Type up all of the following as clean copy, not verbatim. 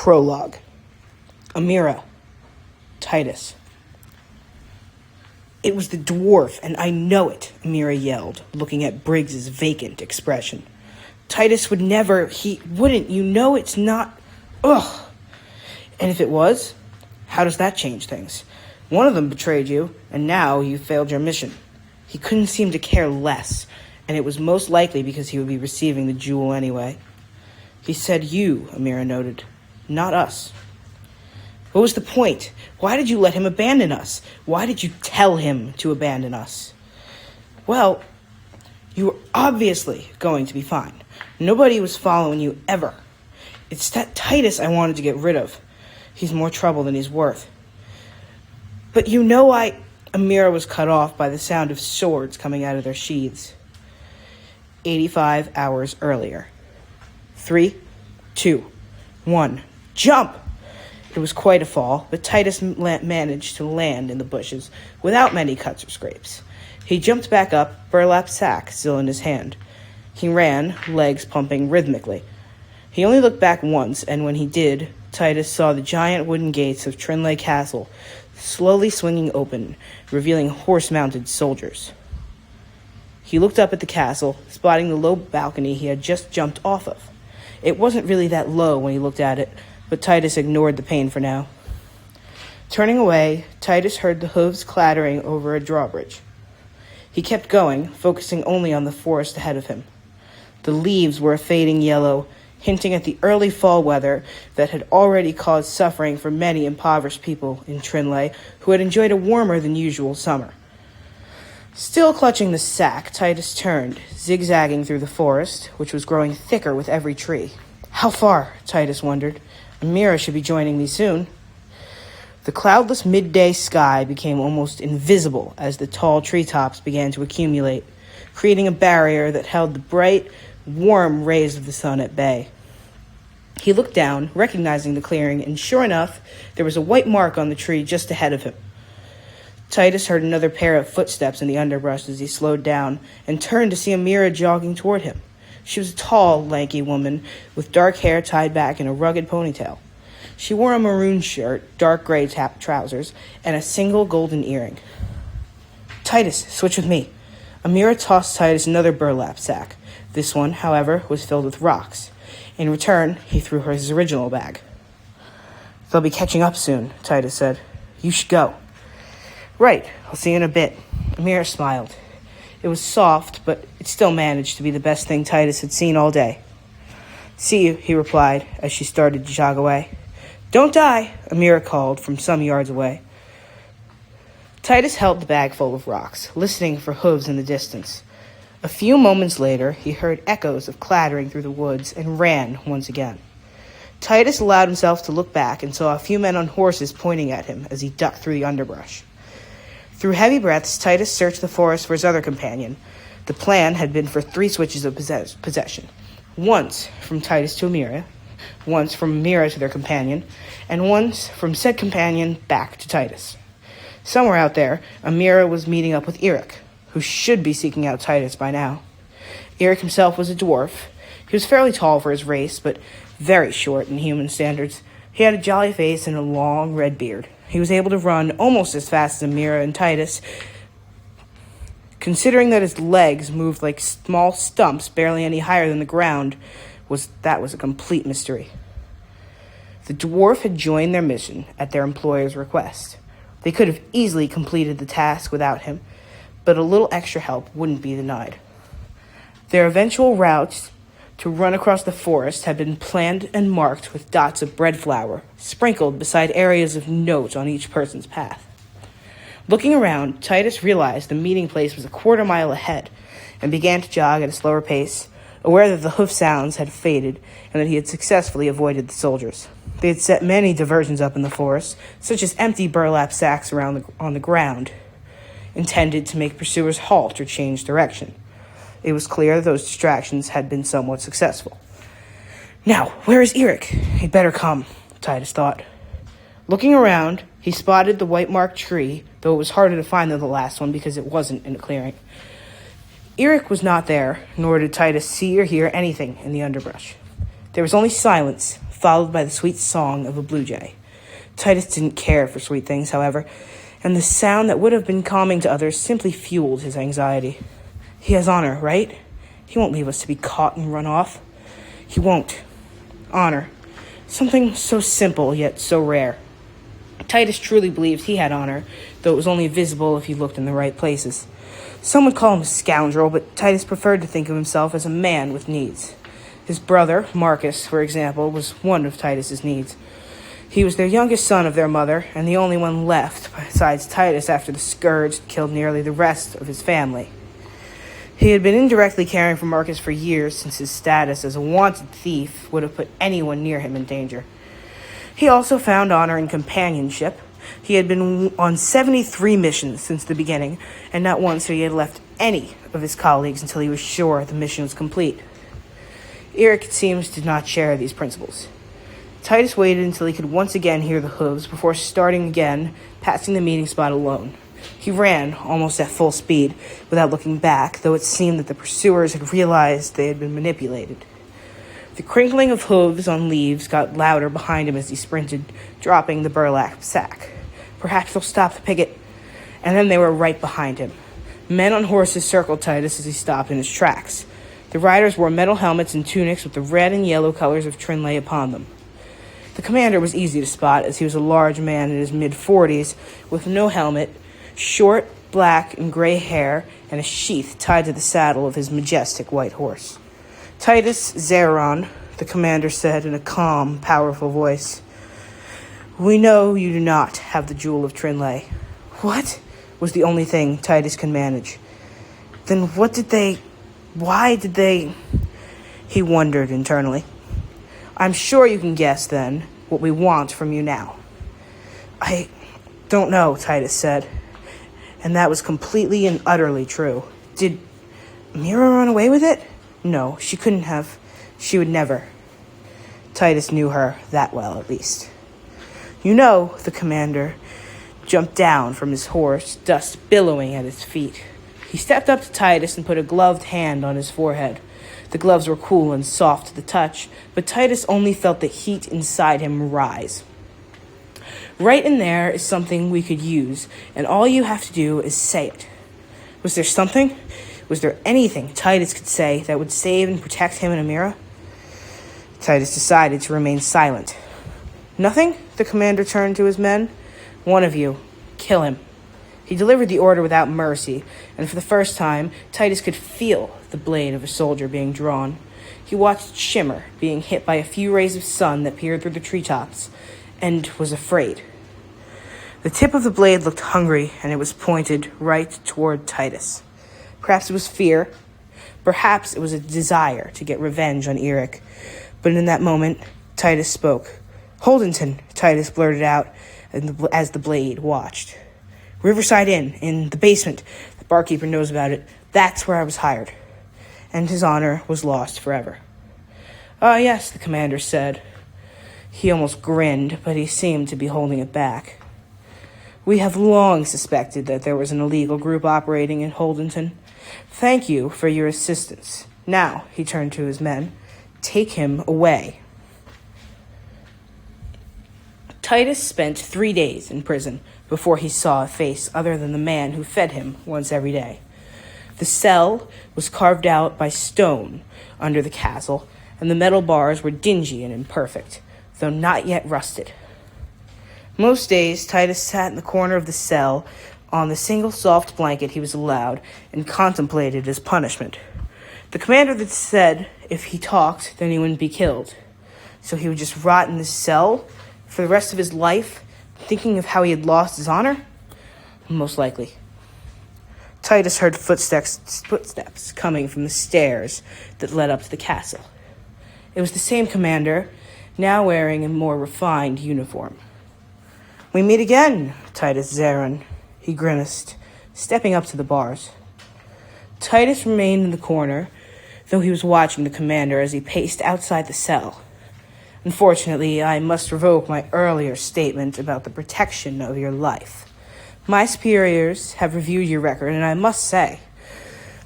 Prologue. Amira. Titus. "It was the dwarf, and I know it," Amira yelled, looking at Briggs's vacant expression. "Titus would never, he wouldn't, you know it's not, ugh. And if it was, how does that change things? One of them betrayed you, and now you failed your mission. He couldn't seem to care less, and it was most likely because he would be receiving the jewel anyway." "He said you," Amira noted, "not us." "What was the point? Why did you let him abandon us? Why did you tell him to abandon us?" "Well, you were obviously going to be fine. Nobody was following you ever. It's that Titus I wanted to get rid of. He's more trouble than he's worth." "But you know Amira was cut off by the sound of swords coming out of their sheaths. 85 hours earlier. 3, 2, 1, jump! It was quite a fall, but Titus managed to land in the bushes without many cuts or scrapes. He jumped back up, burlap sack still in his hand. He ran, legs pumping rhythmically. He only looked back once, and when he did, Titus saw the giant wooden gates of Trinley Castle slowly swinging open, revealing horse-mounted soldiers. He looked up at the castle, spotting the low balcony he had just jumped off of. It wasn't really that low when he looked at it, but Titus ignored the pain for now. Turning away, Titus heard the hooves clattering over a drawbridge. He kept going, focusing only on the forest ahead of him. The leaves were a fading yellow, hinting at the early fall weather that had already caused suffering for many impoverished people in Trinley who had enjoyed a warmer than usual summer. Still clutching the sack, Titus turned, zigzagging through the forest, which was growing thicker with every tree. How far? Titus wondered. Amira should be joining me soon. The cloudless midday sky became almost invisible as the tall treetops began to accumulate, creating a barrier that held the bright, warm rays of the sun at bay. He looked down, recognizing the clearing, and sure enough, there was a white mark on the tree just ahead of him. Titus heard another pair of footsteps in the underbrush as he slowed down and turned to see Amira jogging toward him. She was a tall, lanky woman with dark hair tied back in a rugged ponytail. She wore a maroon shirt, dark gray trousers, and a single golden earring. "Titus, switch with me." Amira tossed Titus another burlap sack. This one, however, was filled with rocks. In return, he threw her his original bag. "They'll be catching up soon," Titus said. "You should go." "Right, I'll see you in a bit." Amira smiled. It was soft, but it still managed to be the best thing Titus had seen all day. "See you," he replied as she started to jog away. "Don't die," Amira called from some yards away. Titus held the bag full of rocks, listening for hooves in the distance. A few moments later, he heard echoes of clattering through the woods and ran once again. Titus allowed himself to look back and saw a few men on horses pointing at him as he ducked through the underbrush. Through heavy breaths, Titus searched the forest for his other companion. The plan had been for 3 switches of possession. Once from Titus to Amira, once from Amira to their companion, and once from said companion back to Titus. Somewhere out there, Amira was meeting up with Eric, who should be seeking out Titus by now. Eric himself was a dwarf. He was fairly tall for his race, but very short in human standards. He had a jolly face and a long red beard. He was able to run almost as fast as Amira and Titus, considering that his legs moved like small stumps barely any higher than the ground. That was a complete mystery. The dwarf had joined their mission at their employer's request. They could have easily completed the task without him, but a little extra help wouldn't be denied. Their eventual routes to run across the forest had been planned and marked with dots of bread flour, sprinkled beside areas of note on each person's path. Looking around, Titus realized the meeting place was a quarter mile ahead and began to jog at a slower pace, aware that the hoof sounds had faded and that he had successfully avoided the soldiers. They had set many diversions up in the forest, such as empty burlap sacks on the ground, intended to make pursuers halt or change direction. It was clear those distractions had been somewhat successful. "Now, where is Eric? He'd better come," Titus thought. Looking around, he spotted the white-marked tree, though it was harder to find than the last one because it wasn't in a clearing. Eric was not there, nor did Titus see or hear anything in the underbrush. There was only silence, followed by the sweet song of a blue jay. Titus didn't care for sweet things, however, and the sound that would have been calming to others simply fueled his anxiety. He has honor, right? He won't leave us to be caught and run off. He won't. Honor. Something so simple, yet so rare. Titus truly believed he had honor, though it was only visible if he looked in the right places. Some would call him a scoundrel, but Titus preferred to think of himself as a man with needs. His brother, Marcus, for example, was one of Titus's needs. He was their youngest son of their mother, and the only one left besides Titus after the scourge had killed nearly the rest of his family. He had been indirectly caring for Marcus for years, since his status as a wanted thief would have put anyone near him in danger. He also found honor in companionship. He had been on 73 missions since the beginning, and not once had he left any of his colleagues until he was sure the mission was complete. Eric, it seems, did not share these principles. Titus waited until he could once again hear the hooves before starting again, passing the meeting spot alone. He ran, almost at full speed, without looking back, though it seemed that the pursuers had realized they had been manipulated. The crinkling of hooves on leaves got louder behind him as he sprinted, dropping the burlap sack. Perhaps they'll stop the picket. And then they were right behind him. Men on horses circled Titus as he stopped in his tracks. The riders wore metal helmets and tunics with the red and yellow colors of Trinley upon them. The commander was easy to spot, as he was a large man in his mid-40s, with no helmet, short, black, and gray hair, and a sheath tied to the saddle of his majestic white horse. Titus Zeron, the commander said in a calm, powerful voice. We know you do not have the jewel of Trinley. What? Was the only thing Titus could manage. Then why did they... He wondered internally. I'm sure you can guess, then, what we want from you now. I don't know, Titus said. And that was completely and utterly true. Did Mira run away with it? No, she couldn't have. She would never. Titus knew her that well, at least. You know, the commander jumped down from his horse, dust billowing at his feet. He stepped up to Titus and put a gloved hand on his forehead. The gloves were cool and soft to the touch, but Titus only felt the heat inside him rise. Right in there is something we could use, and all you have to do is say it. Was there something? Was there anything Titus could say that would save and protect him and Amira? Titus decided to remain silent. Nothing? The commander turned to his men. One of you. Kill him. He delivered the order without mercy, and for the first time, Titus could feel the blade of a soldier being drawn. He watched it shimmer, being hit by a few rays of sun that peered through the treetops, and was afraid. The tip of the blade looked hungry, and it was pointed right toward Titus. Perhaps it was fear. Perhaps it was a desire to get revenge on Eric. But in that moment, Titus spoke. Holdenton, Titus blurted out as the blade watched. Riverside Inn, in the basement. The barkeeper knows about it. That's where I was hired. And his honor was lost forever. Ah, yes, the commander said. He almost grinned, but he seemed to be holding it back. We have long suspected that there was an illegal group operating in Holdenton. Thank you for your assistance. Now, he turned to his men, take him away. Titus spent 3 days in prison before he saw a face other than the man who fed him once every day. The cell was carved out by stone under the castle, and the metal bars were dingy and imperfect, though not yet rusted. Most days, Titus sat in the corner of the cell on the single soft blanket he was allowed and contemplated his punishment. The commander had said if he talked, then he wouldn't be killed. So he would just rot in this cell for the rest of his life, thinking of how he had lost his honor? Most likely. Titus heard footsteps coming from the stairs that led up to the castle. It was the same commander, now wearing a more refined uniform. We meet again, Titus Zeron, he grimaced, stepping up to the bars. Titus remained in the corner, though he was watching the commander as he paced outside the cell. Unfortunately, I must revoke my earlier statement about the protection of your life. My superiors have reviewed your record, and I must say,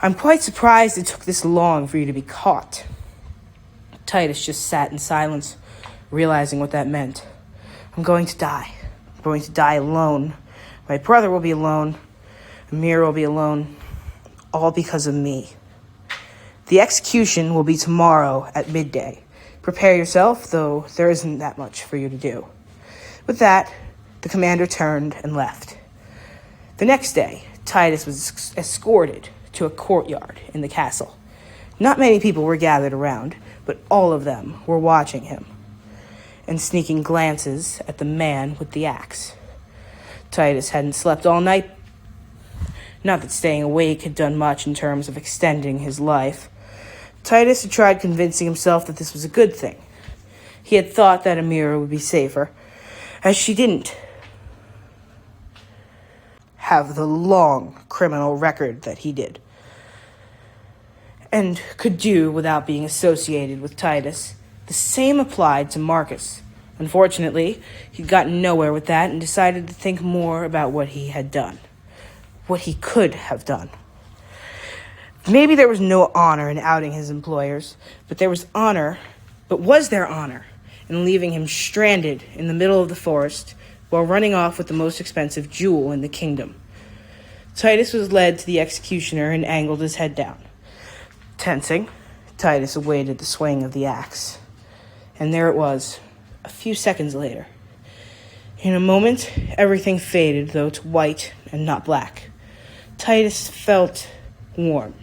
I'm quite surprised it took this long for you to be caught. Titus just sat in silence. realizing what that meant. I'm going to die. I'm going to die alone. My brother will be alone. Amira will be alone. All because of me. The execution will be tomorrow at midday. Prepare yourself, though there isn't that much for you to do. With that, the commander turned and left. The next day, Titus was escorted to a courtyard in the castle. Not many people were gathered around, but all of them were watching him and sneaking glances at the man with the axe. Titus hadn't slept all night. Not that staying awake had done much in terms of extending his life. Titus had tried convincing himself that this was a good thing. He had thought that Amira would be safer, as she didn't have the long criminal record that he did, and could do without being associated with Titus. The same applied to Marcus. Unfortunately, he'd gotten nowhere with that and decided to think more about what he had done, what he could have done. Maybe there was no honor in outing his employers, but was there honor in leaving him stranded in the middle of the forest while running off with the most expensive jewel in the kingdom? Titus was led to the executioner and angled his head down. Tensing, Titus awaited the swing of the axe. And there it was, a few seconds later. In a moment, everything faded, though to white and not black. Titus felt warm.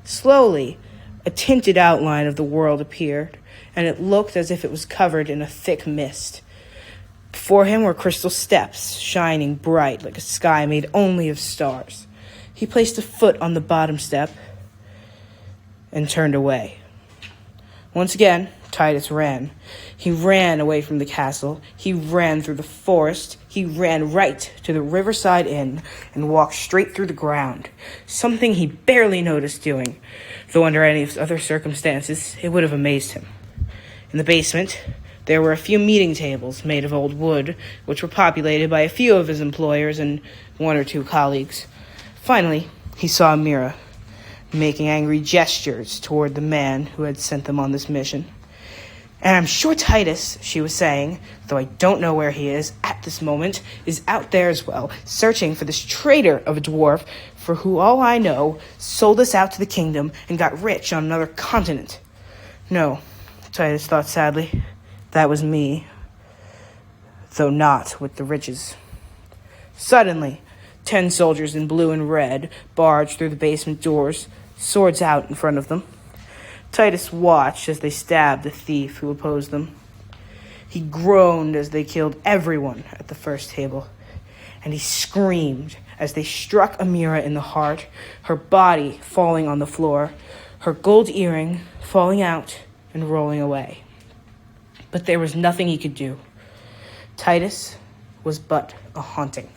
Slowly, a tinted outline of the world appeared, and it looked as if it was covered in a thick mist. Before him were crystal steps, shining bright like a sky made only of stars. He placed a foot on the bottom step and turned away. Once again, Titus ran. He ran away from the castle. He ran through the forest. He ran right to the Riverside Inn and walked straight through the ground, something he barely noticed doing, though under any other circumstances, it would have amazed him. In the basement, there were a few meeting tables made of old wood, which were populated by a few of his employers and one or two colleagues. Finally, he saw Amira making angry gestures toward the man who had sent them on this mission. And I'm sure Titus, she was saying, though I don't know where he is at this moment, is out there as well, searching for this traitor of a dwarf for who, all I know, sold us out to the kingdom and got rich on another continent. No, Titus thought sadly, that was me, though not with the riches. Suddenly, 10 soldiers in blue and red barged through the basement doors, swords out in front of them. Titus watched as they stabbed the thief who opposed them. He groaned as they killed everyone at the first table, and he screamed as they struck Amira in the heart, her body falling on the floor, her gold earring falling out and rolling away. But there was nothing he could do. Titus was but a haunting.